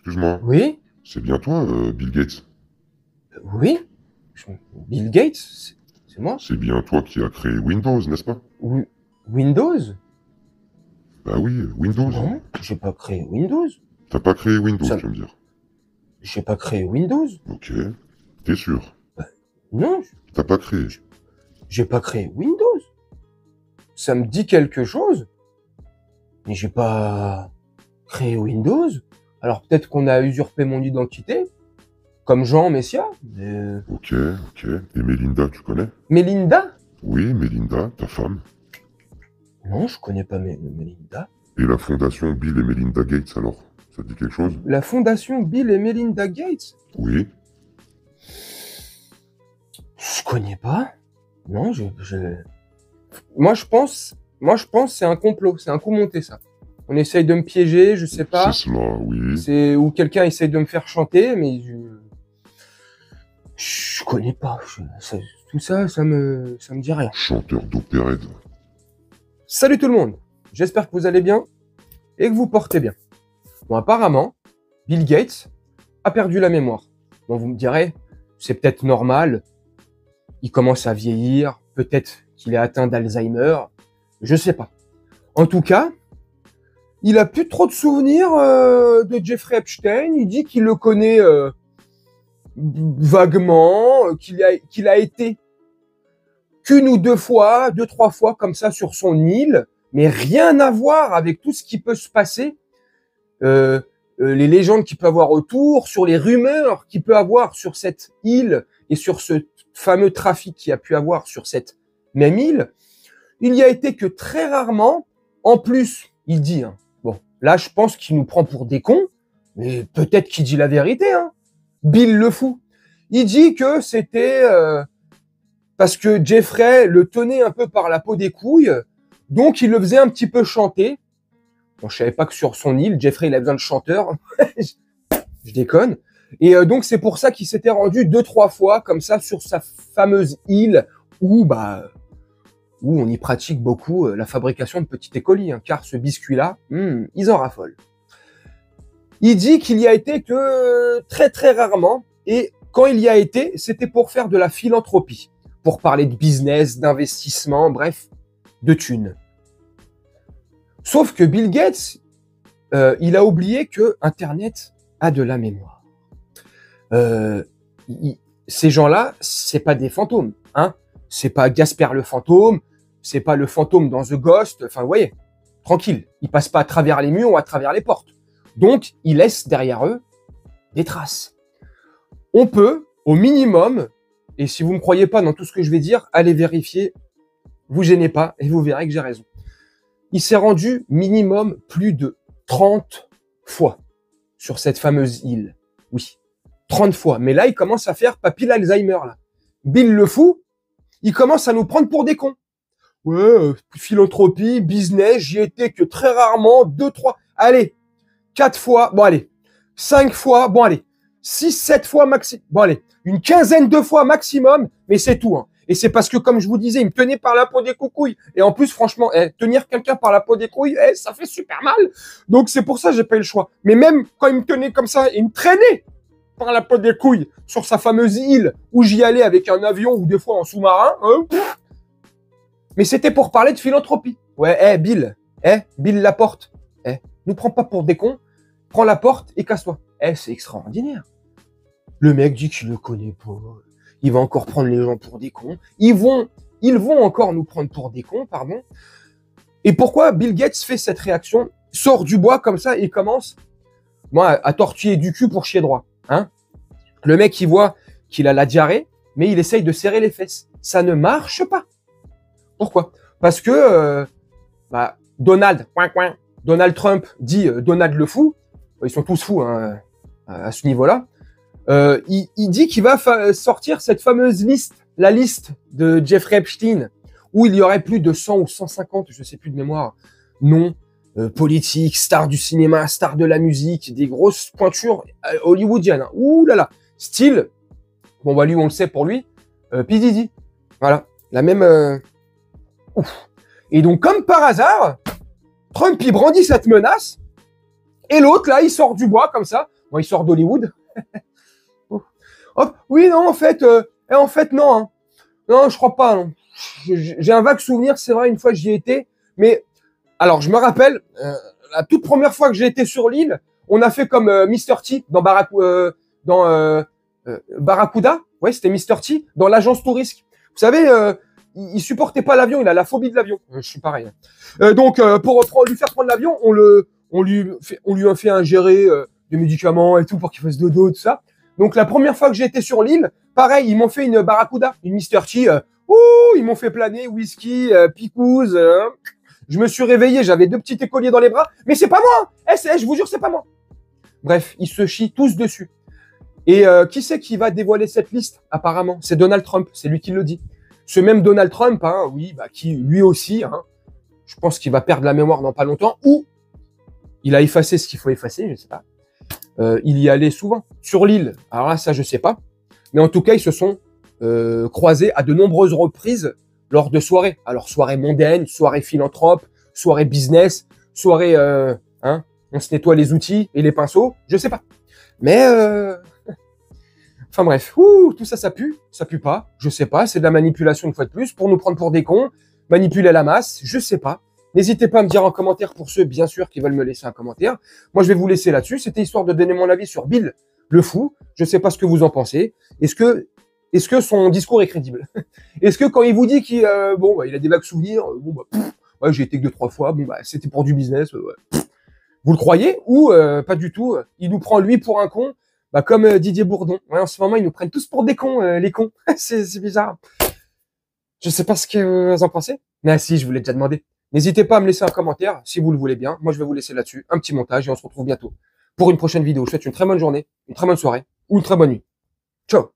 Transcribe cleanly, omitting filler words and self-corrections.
Excuse-moi, Oui, c'est bien toi, Bill Gates? oui. Bill Gates, c'est moi. C'est bien toi qui as créé Windows, n'est-ce pas? Wi- Windows? Bah oui, Windows. Non, j'ai pas créé Windows. T'as pas créé Windows, Ça, tu vas me dire. j'ai pas créé Windows. Ok. T'es sûr? Non, T'as pas créé. j'ai pas créé Windows. Ça me dit quelque chose, mais j'ai pas créé Windows. Alors peut-être qu'on a usurpé mon identité, comme Jean Messia. Ok, ok. Et Melinda, tu connais? Melinda? Oui, Melinda, ta femme. Non, je connais pas Melinda. Et la fondation Bill et Melinda Gates, alors? Ça te dit quelque chose? La fondation Bill et Melinda Gates? Oui. Je connais pas. Non, Moi, je pense que c'est un complot, c'est un coup monté, ça. On essaye de me piéger, je sais pas. C'est cela, oui. C'est où quelqu'un essaye de me faire chanter, mais je connais pas. Tout ça, ça me dit rien. Chanteur d'opérette. Salut tout le monde. J'espère que vous allez bien et que vous portez bien. Bon, apparemment, Bill Gates a perdu la mémoire. Bon, vous me direz, c'est peut-être normal. Il commence à vieillir. Peut-être qu'il est atteint d'Alzheimer. Je sais pas. En tout cas, il a plus trop de souvenirs de Jeffrey Epstein. Il dit qu'il le connaît vaguement, qu'il a été qu'une ou deux fois, deux, trois fois comme ça sur son île, mais rien à voir avec tout ce qui peut se passer, les légendes qu'il peut avoir autour, sur les rumeurs qu'il peut avoir sur cette île et sur ce fameux trafic qu'il a pu avoir sur cette même île. Il y a été que très rarement. En plus, il dit, hein, bon, là je pense qu'il nous prend pour des cons, mais peut-être qu'il dit la vérité, hein. Bill le fou. Il dit que c'était parce que Jeffrey le tenait un peu par la peau des couilles, donc il le faisait un petit peu chanter. Bon, je savais pas que sur son île, Jeffrey il a besoin de chanteurs. Je déconne. Et donc c'est pour ça qu'il s'était rendu deux, trois fois comme ça sur sa fameuse île où on y pratique beaucoup la fabrication de petits écolis, hein, car ce biscuit-là, ils en raffolent. Il dit qu'il y a été que très très rarement, et quand il y a été, c'était pour faire de la philanthropie, pour parler de business, d'investissement, bref, de thunes. Sauf que Bill Gates, il a oublié que Internet a de la mémoire. Ces gens-là, c'est pas des fantômes, hein. C'est pas Gasper le fantôme, c'est pas le fantôme dans The Ghost, enfin, vous voyez, tranquille. Ils passent pas à travers les murs ou à travers les portes. Donc, ils laissent derrière eux des traces. On peut, au minimum, et si vous me croyez pas dans tout ce que je vais dire, allez vérifier, vous gênez pas, et vous verrez que j'ai raison. Il s'est rendu minimum plus de 30 fois sur cette fameuse île. Oui, 30 fois. Mais là, il commence à faire papy l'Alzheimer, là. Bill le fou, il commence à nous prendre pour des cons. Ouais, philanthropie, business, j'y étais que très rarement, 2, 3, allez, 4 fois, bon allez, 5 fois, bon allez, 6, 7 fois maximum, bon allez, une quinzaine de fois maximum, mais c'est tout, hein. Et c'est parce que, comme je vous disais, il me tenait par la peau des couilles. Et en plus, franchement, tenir quelqu'un par la peau des couilles, ça fait super mal. Donc c'est pour ça que j'ai pas eu le choix. Mais même quand il me tenait comme ça, il me traînait par la peau des couilles sur sa fameuse île où j'y allais avec un avion ou des fois en sous-marin, hein, mais c'était pour parler de philanthropie. Ouais, Bill, Bill Laporte, nous prends pas pour des cons, prends la porte et casse-toi. C'est extraordinaire. Le mec dit qu'il le connaît pas. Il va encore prendre les gens pour des cons. Ils vont encore nous prendre pour des cons, pardon. Et pourquoi Bill Gates fait cette réaction, sort du bois comme ça et commence, à tortiller du cul pour chier droit, hein? Le mec, il voit qu'il a la diarrhée, mais il essaye de serrer les fesses. Ça ne marche pas. Pourquoi? Parce que Donald Trump dit Donald le fou. Ils sont tous fous, hein, à ce niveau-là. Il dit qu'il va sortir cette fameuse liste, la liste de Jeffrey Epstein, où il y aurait plus de 100 ou 150, je sais plus de mémoire, noms politiques, stars du cinéma, stars de la musique, des grosses pointures hollywoodiennes. Hein. Ouh là là, style. Bon lui on le sait pour lui, P. Diddy. Voilà, la même. Ouf. Et donc comme par hasard, Trump il brandit cette menace Et l'autre, là, il sort du bois, comme ça. Bon, il sort d'Hollywood. Hop, oui, non, en fait, non. Hein. Non, je crois pas. Non. J'ai un vague souvenir, c'est vrai, une fois j'y ai été. Mais, alors, je me rappelle, la toute première fois que j'ai été sur l'île, on a fait comme Mr. T dans Barracuda. Ouais, c'était Mr. T dans l'agence touriste. Vous savez, il supportait pas l'avion, il a la phobie de l'avion. Je suis pareil. Donc, pour lui faire prendre l'avion, on lui a fait ingérer des médicaments et tout pour qu'il fasse dodo, tout ça. Donc, la première fois que j'ai été sur l'île, pareil, ils m'ont fait une Barracuda, une Mr. T. Ils m'ont fait planer, whisky, picouse. Je me suis réveillé, j'avais 2 petits écoliers dans les bras. Mais c'est pas moi. Je vous jure, c'est pas moi. Bref, ils se chient tous dessus. Et qui c'est qui va dévoiler cette liste, apparemment? C'est Donald Trump, c'est lui qui le dit. Ce même Donald Trump, hein, oui, bah, qui lui aussi, hein, je pense qu'il va perdre la mémoire dans pas longtemps, ou il a effacé ce qu'il faut effacer, je sais pas. Il y allait souvent, sur l'île. Alors là, ça, je sais pas. Mais en tout cas, ils se sont croisés à de nombreuses reprises lors de soirées. Alors, soirée mondaine, soirée philanthrope, soirée business, soirée, hein, on se nettoie les outils et les pinceaux, je sais pas. Mais, enfin bref, tout ça, ça pue pas, je sais pas, c'est de la manipulation une fois de plus, pour nous prendre pour des cons, manipuler la masse, je sais pas. N'hésitez pas à me dire en commentaire pour ceux, bien sûr, qui veulent me laisser un commentaire. Moi, je vais vous laisser là-dessus. C'était histoire de donner mon avis sur Bill le fou. Je sais pas ce que vous en pensez. Est-ce que son discours est crédible? Est-ce que quand il vous dit qu'il il a des vagues souvenirs, ouais, j'ai été que 2-3 fois, c'était pour du business, ouais. Vous le croyez ou pas du tout? Il nous prend lui pour un con, comme Didier Bourdon. Ouais, en ce moment, ils nous prennent tous pour des cons, les cons. c'est bizarre. Je sais pas ce que vous en pensez. Mais si, je vous l'ai déjà demandé. N'hésitez pas à me laisser un commentaire si vous le voulez bien. Moi, je vais vous laisser là-dessus un petit montage et on se retrouve bientôt pour une prochaine vidéo. Je vous souhaite une très bonne journée, une très bonne soirée ou une très bonne nuit. Ciao.